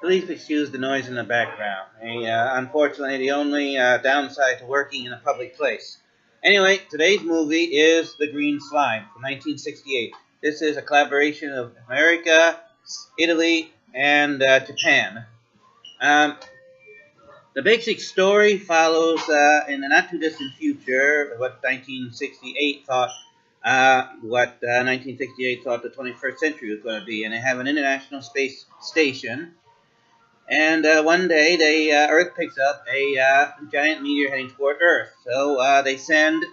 Please excuse the noise in the background. Unfortunately, the only downside to working in a public place. Anyway, today's movie is The Green Slime from 1968. This is a collaboration of America, Italy, and Japan. Um, the basic story follows in the not too distant future what 1968 thought the 21st century was going to be, and they have an international space station. And one day, Earth picks up a giant meteor heading toward Earth. So they send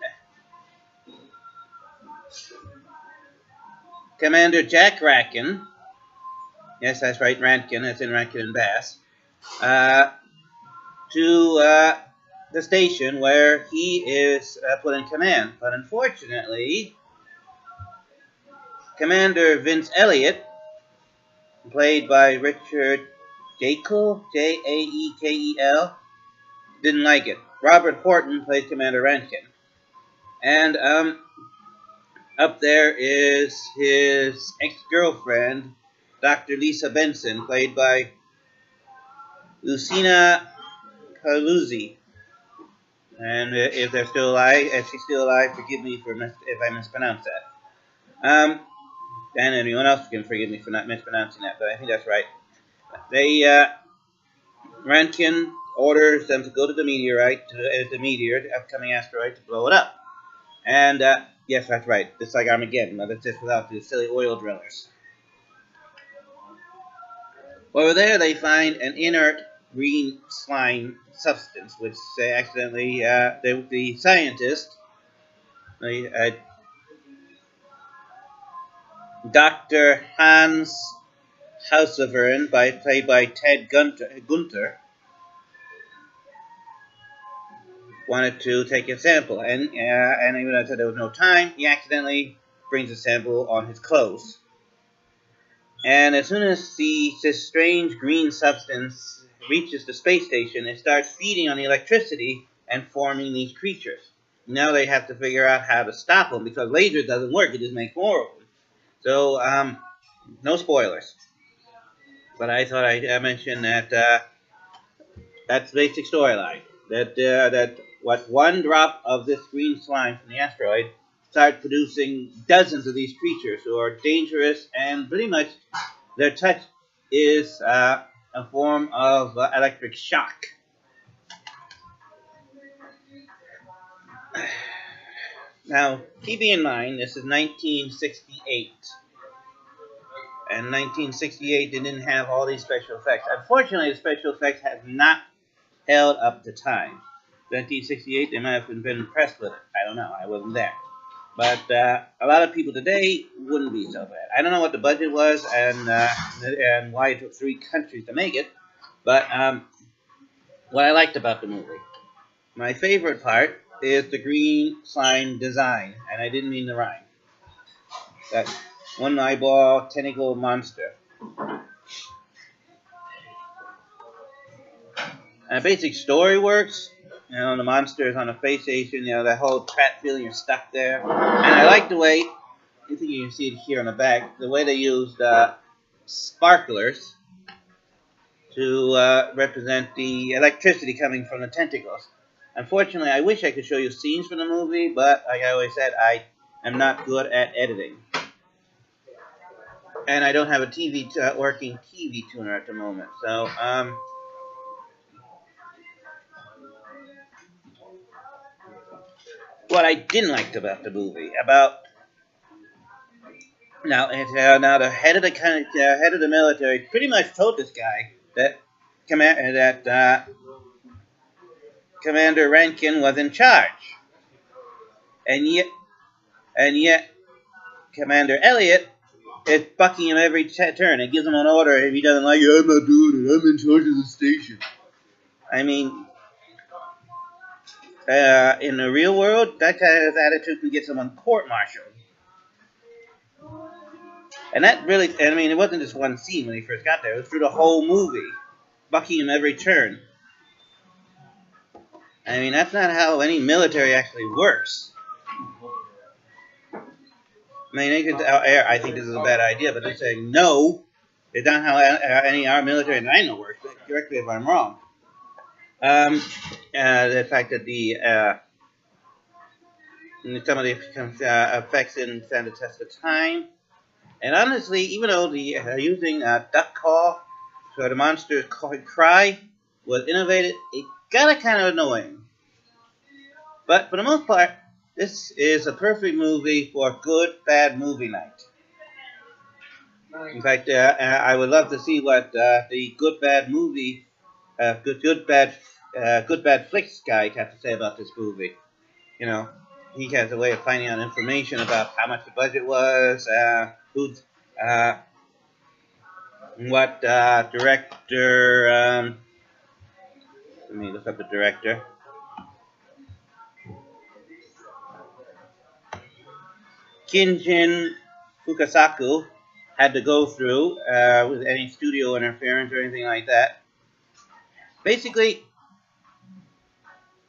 Commander Jack Ratkin. Yes, that's right, Rankin. That's in Rankin and Bass. To the station where he is put in command. But unfortunately, Commander Vince Elliott, played by Richard Jaekel, Jaekel, didn't like it. Robert Horton plays Commander Rankin. And up there is his ex-girlfriend, Dr. Lisa Benson, played by Lucina Paluzzi. And if she's still alive, forgive me if I mispronounce that. And anyone else can forgive me for not mispronouncing that, but I think that's right. Rankin orders them to go to the the upcoming asteroid, to blow it up. And yes, that's right. It's like Armageddon, but it's just without the silly oil drillers. Over there, they find an inert green slime substance, which they accidentally, the scientist, Dr. Hans Hausevern, played by Ted Gunther, wanted to take a sample, and even though there was no time, he accidentally brings a sample on his clothes. And as soon as this strange green substance reaches the space station, it starts feeding on the electricity and forming these creatures. Now they have to figure out how to stop them, because laser doesn't work, it just makes more of them. So, no spoilers. But I thought I'd mention that that's the basic storyline. That what one drop of this green slime from the asteroid starts producing dozens of these creatures who are dangerous, and pretty much their touch is a form of electric shock. Now, keeping in mind, this is 1968. And 1968, they didn't have all these special effects. Unfortunately, the special effects have not held up to time. 1968, they might have been impressed with it. I don't know. I wasn't there. But a lot of people today wouldn't be so bad. I don't know what the budget was and why it took 3 countries to make it. But what I liked about the movie, my favorite part is the green slime design. And I didn't mean the rhyme. That one eyeball tentacle monster. And basic story works. You know, the monster is on a space station. You know, that whole trap feeling you're stuck there. And I like the way, I think you can see it here on the back, the way they used sparklers to represent the electricity coming from the tentacles. Unfortunately, I wish I could show you scenes from the movie, but like I always said, I am not good at editing. And I don't have a working TV tuner at the moment. So, what I didn't like about the movie, now the head of the military pretty much told this guy that Commander Rankin was in charge, and yet Commander Elliott is bucking him every turn and gives him an order if he doesn't like it. I'm not doing it. I'm in charge of the station. I mean, in the real world, that kind of attitude can get someone court-martialed. And that really, I mean, it wasn't just one scene when he first got there. It was through the whole movie, bucking him every turn. I mean, that's not how any military actually works. I mean, I think this is a bad idea, but they're saying no, It's not how any our military that I know works. Correct me if I'm wrong. The fact that some of the effects didn't stand the test of time. And honestly, even though the using duck call so the monsters cry was innovative, it got kind of annoying. But for the most part, this is a perfect movie for a good bad movie night. In fact, I would love to see what the good bad movie, good bad flicks guy has to say about this movie. You know, he has a way of finding out information about how much the budget was, who's, what director. Let me look up the director. Kinjin Fukasaku had to go through with any studio interference or anything like that. Basically,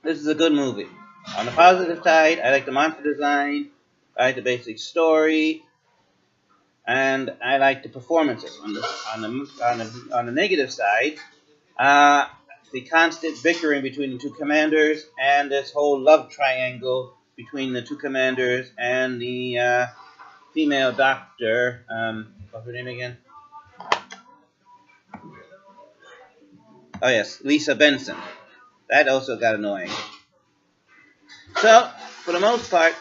this is a good movie. On the positive side, I like the monster design, I like the basic story, and I like the performances. On the negative side, the constant bickering between the two commanders and this whole love triangle between the two commanders and the female doctor. What's her name again? Oh yes, Lisa Benson. That also got annoying. So, for the most part,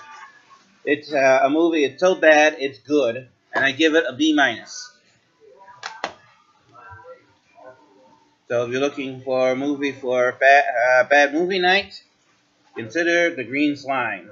it's a movie. It's so bad, it's good, and I give it a B minus. So, if you're looking for a movie for bad movie night, consider The Green Slime.